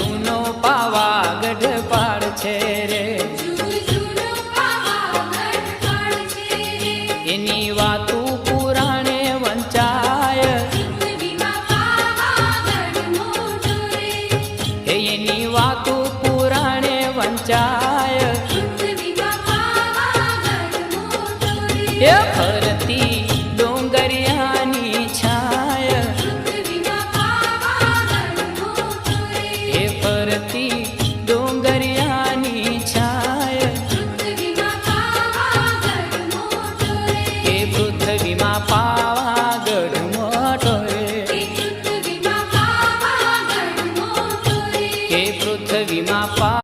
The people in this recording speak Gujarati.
જૂનો પાવાગઢ પાડ છે રે, એની વાતું પુરાણે વંચાય, એની વાતું પુરાણે વંચાય, એ ફરતી ડોંગરિયાની છાય, એ ફરતી ડોંગરિયાની છાય, એ પૃથ્વીમાં પાવાગઢ મોટો રે, એ પૃથ્વીમાં